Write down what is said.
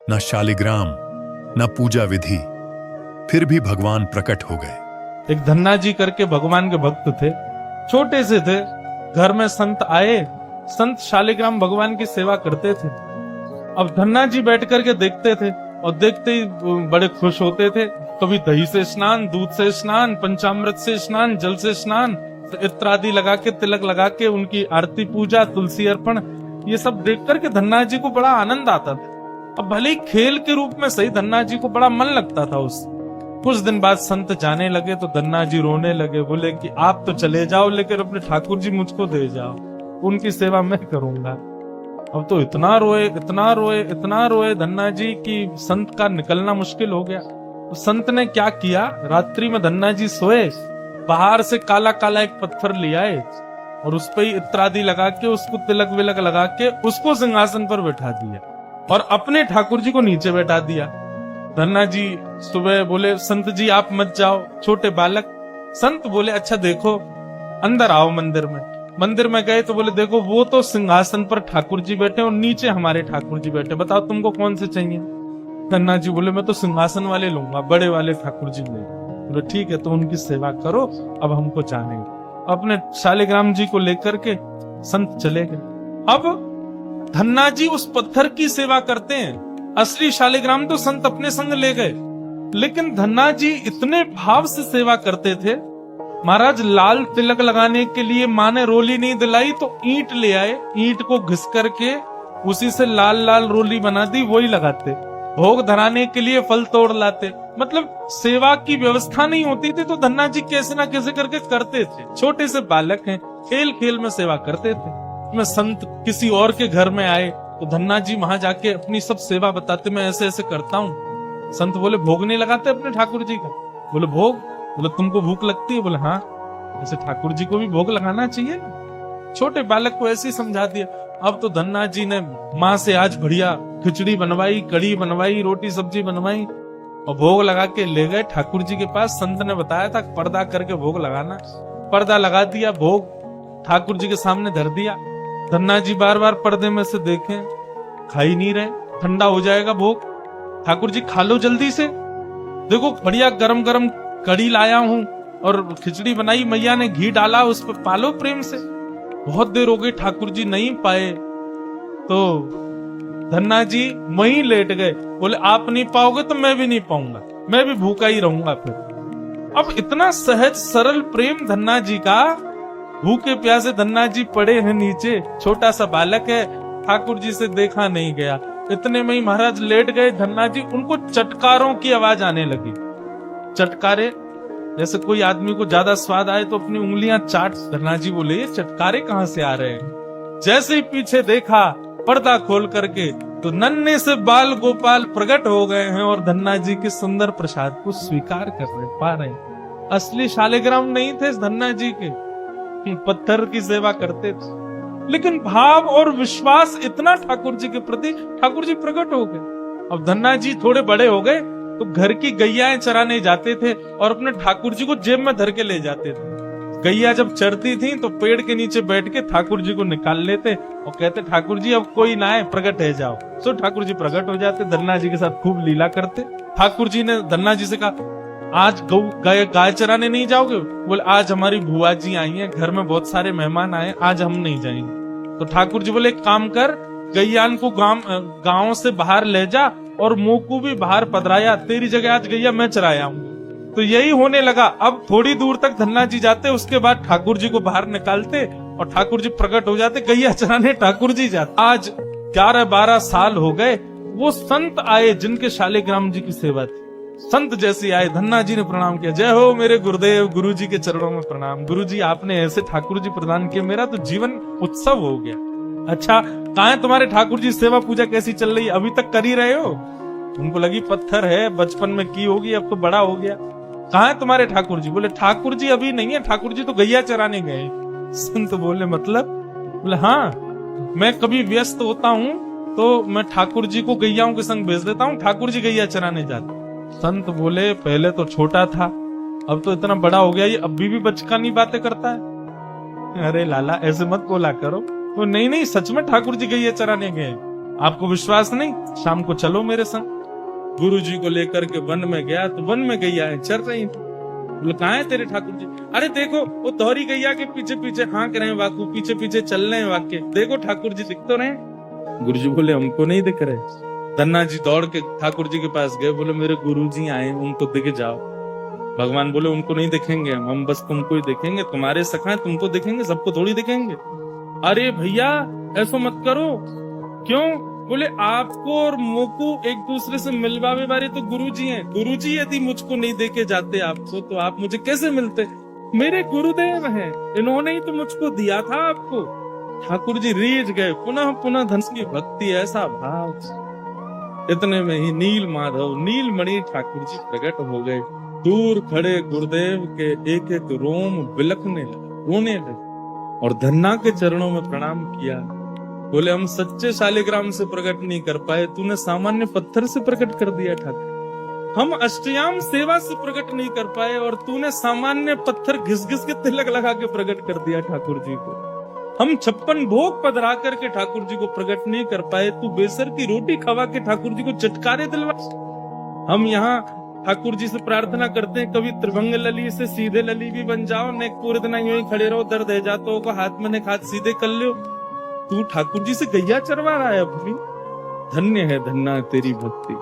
न शालिग्राम, न पूजा विधि, फिर भी भगवान प्रकट हो गए। एक धन्ना जी करके भगवान के भक्त थे, छोटे से थे। घर में संत आए, संत शालिग्राम भगवान की सेवा करते थे। अब धन्ना जी बैठ करके देखते थे और देखते ही बड़े खुश होते थे। कभी दही से स्नान, दूध से स्नान, पंचामृत से स्नान, जल से स्नान, इत्र आदि लगा के, तिलक लगा के उनकी आरती पूजा, तुलसी अर्पण, ये सब देख करके धन्ना जी को बड़ा आनंद आता था। अब भले ही खेल के रूप में सही, धन्ना जी को बड़ा मन लगता था उस। कुछ दिन बाद संत जाने लगे तो धन्ना जी रोने लगे, बोले कि आप तो चले जाओ लेकिन अपने ठाकुर जी मुझको दे जाओ, उनकी सेवा मैं करूंगा। अब तो इतना रोए, इतना रोए, इतना रोए धन्ना जी की संत का निकलना मुश्किल हो गया। तो संत ने क्या किया, रात्रि में धन्ना जी सोए, बाहर से काला काला एक पत्थर ले आए और उस पर इत्र आदि लगा के, उसको तिलक विलक लगा के उसको सिंहासन पर बैठा दिया और अपने ठाकुर जी को नीचे बैठा दिया। धन्ना जी सुबह बोले, संत जी आप मत जाओ, छोटे बालक। संत बोले, अच्छा देखो, अंदर आओ मंदिर में। मंदिर में गए तो बोले, देखो वो तो सिंहासन पर ठाकुर जी बैठे और नीचे हमारे ठाकुर जी बैठे, बताओ तुमको कौन से चाहिए। धन्ना जी बोले, मैं तो सिंहासन वाले लूंगा, बड़े वाले ठाकुर जी ले। बोले ठीक है, तो उनकी सेवा करो, अब हमको जाने। अपने शालिग्राम जी को लेकर के संत चले गए। अब धन्ना जी उस पत्थर की सेवा करते हैं, असली शालिग्राम तो संत अपने संग ले गए, लेकिन धन्ना जी इतने भाव से सेवा करते थे। महाराज लाल तिलक लगाने के लिए माँ ने रोली नहीं दिलाई तो ईंट ले आए, ईंट को घिस करके उसी से लाल लाल रोली बना दी, वही लगाते। भोग धराने के लिए फल तोड़ लाते। मतलब सेवा की व्यवस्था नहीं होती थी तो धन्ना जी कैसे ना कैसे करके करते थे। छोटे से बालक हैं, खेल खेल में सेवा करते थे। मैं संत किसी और के घर में आए तो धन्ना जी वहां जाके अपनी सब सेवा बताते, मैं ऐसे ऐसे करता हूँ। संत बोले, भोग नहीं लगाते अपने ठाकुर जी का? बोले भोग। बोले तुमको भूख लगती है? बोले हाँ, ऐसे ठाकुर जी को भी भोग लगाना चाहिए। छोटे बालक को ऐसे ही समझा दिया। अब तो धन्ना जी ने माँ से आज बढ़िया खिचड़ी बनवाई, कढ़ी बनवाई, रोटी सब्जी बनवाई और भोग लगा के ले गए ठाकुर जी के पास। संत ने बताया था पर्दा करके भोग लगाना, पर्दा लगा दिया, भोग ठाकुर जी के सामने धर दिया। धन्ना जी बार बार पर्दे में से देखें, खा ही नहीं रहे, ठंडा हो जाएगा भोग। ठाकुर जी खा लो जल्दी से, देखो बढ़िया गरम गरम कढ़ी लाया हूं और खिचड़ी बनाई, मैया ने घी डाला, उस पर पालो प्रेम से। बहुत देर हो गई, ठाकुर जी नहीं पाए तो धन्ना जी वहीं लेट गए। बोले आप नहीं पाओगे तो मैं भी नहीं पाऊंगा, मैं भी भूखा ही रहूंगा फिर। अब इतना सहज सरल प्रेम धन्ना जी का, भूखे प्यासे धन्ना जी पड़े हैं नीचे, छोटा सा बालक है, ठाकुर जी से देखा नहीं गया। इतने में ही महाराज लेट गए धन्ना जी, उनको चटकारों की आवाज आने लगी। चटकारे, जैसे कोई आदमी को ज्यादा स्वाद आए तो अपनी उंगलियां चाट। धन्ना जी बोले, ये चटकारे कहां से आ रहे हैं? जैसे ही पीछे देखा, पर्दा खोल करके तो नन्हे से बाल गोपाल प्रकट हो गए हैं और धन्ना जी के सुंदर प्रसाद को स्वीकार कर पा रहे हैं। असली शालिग्राम नहीं थे धन्ना जी के, पत्थर की सेवा करते थे, लेकिन भाव और विश्वास इतना ठाकुर जी के प्रति, ठाकुर जी प्रकट हो गए। अब धन्ना जी थोड़े बड़े हो गए तो घर की गैयाएं चराने जाते थे और अपने ठाकुर जी को जेब में धर के ले जाते थे। गैया जब चरती थी तो पेड़ के नीचे बैठ के ठाकुर जी को निकाल लेते और कहते, ठाकुर जी अब कोई ना आए, प्रकट है जाओ। तो ठाकुर जी प्रकट हो जाते, धन्ना जी के साथ खूब लीला करते। ठाकुर जी ने धन्ना जी से कहा, आज गाय चराने नहीं जाओगे? बोले आज हमारी बुआ जी आई हैं, घर में बहुत सारे मेहमान आए, आज हम नहीं जाएंगे। तो ठाकुर जी बोले, एक काम कर, गैयान को गांव से बाहर ले जा और मुंह को भी बाहर पधराया, तेरी जगह आज गैया मैं चराया हूँ। तो यही होने लगा। अब थोड़ी दूर तक धन्ना जी जाते, उसके बाद ठाकुर जी को बाहर निकालते और ठाकुर जी प्रकट हो जाते, गैया चराने ठाकुर जी जाते। आज 11-12 साल हो गए, वो संत आए जिनके शालिग्राम जी की सेवा थी। संत जैसे आए, धन्ना जी ने प्रणाम किया, जय हो मेरे गुरुदेव, गुरु जी के चरणों में प्रणाम। गुरु जी आपने ऐसे ठाकुर जी प्रदान किए, मेरा तो जीवन उत्सव हो गया। अच्छा कहाँ है तुम्हारे ठाकुर जी, सेवा पूजा कैसी चल रही है, अभी तक कर ही रहे हो? उनको लगी पत्थर है, बचपन में की होगी, अब तो बड़ा हो गया। कहाँ है तुम्हारे ठाकुर जी? बोले ठाकुर जी अभी नहीं है, ठाकुर जी तो गैया चराने गए। संत बोले मतलब? बोले हाँ, मैं कभी व्यस्त होता हूँ तो मैं ठाकुर जी को गैयाओं के संग भेज देता हूँ, ठाकुर जी गैया चराने जाते। संत बोले पहले तो छोटा था, अब तो इतना बड़ा हो गया, ये अभी भी बचकानी बातें करता है। अरे लाला ऐसे मत बोला करो। तो नहीं सच में ठाकुर जी गैया चराने गए। आपको विश्वास नहीं, शाम को चलो मेरे संग। गुरुजी को लेकर के वन में गया तो वन में गैया है चल रही थी। बोले कहाँ है तेरे ठाकुर जी? अरे देखो वो दोहरी गैया के पीछे पीछे हाँक रहे हैं वाकू, पीछे पीछे चल रहे हैं वाक्य, देखो ठाकुर जी दिख तो रहे। गुरुजी बोले हमको नहीं दिख रहे। धन्ना जी दौड़ के ठाकुर जी के पास गए, बोले मेरे गुरुजी आए, उनको दिख जाओ। भगवान बोले उनको नहीं दिखेंगे हम बस तुमको ही देखेंगे, तुम्हारे सखा तुमको दिखेंगे, सबको थोड़ी दिखेंगे। अरे भैया ऐसा मत करो। क्यों? बोले आपको और मोको एक दूसरे से मिलवावे वाले तो गुरुजी हैं। गुरुजी यदि मुझको नहीं देके जाते आपको तो आप मुझे कैसे मिलते? मेरे गुरुदेव हैं, इन्होंने ही तो मुझको दिया था आपको। ठाकुर जी रीझ गए, पुनः पुनः धन की भक्ति, ऐसा भाव। इतने में ही नील माधव नीलमणि ठाकुर जी प्रकट हो गए। दूर खड़े गुरुदेव के एक एक रोम बिलखने लगे, रोने लगे और धन्ना के चरणों में प्रणाम किया। बोले हम सच्चे शालिग्राम से प्रकट नहीं कर पाए, तूने सामान्य पत्थर से प्रकट कर दिया ठाकुर। हम अष्टयाम सेवा से प्रकट नहीं कर पाए और तूने सामान्य पत्थर घिस घिस के तिलक लगा के प्रकट कर दिया ठाकुर जी को। हम 56 भोग पधरा करके ठाकुर जी को प्रकट नहीं कर पाए, तू बेसर की रोटी खवा के ठाकुर जी को चटकारे दिलवा। हम यहाँ ठाकुर जी से प्रार्थना करते हैं कभी त्रिभंग लली से सीधे लली भी बन जाओ, नेक पूरे दिन यूं ही खड़े रहो, दर्द है जातो को हाथ में ने हाथ सीधे कर लो। तू ठाकुर जी से गैया चरवा रहा है अपनी। धन्य है धन्ना तेरी भक्ति।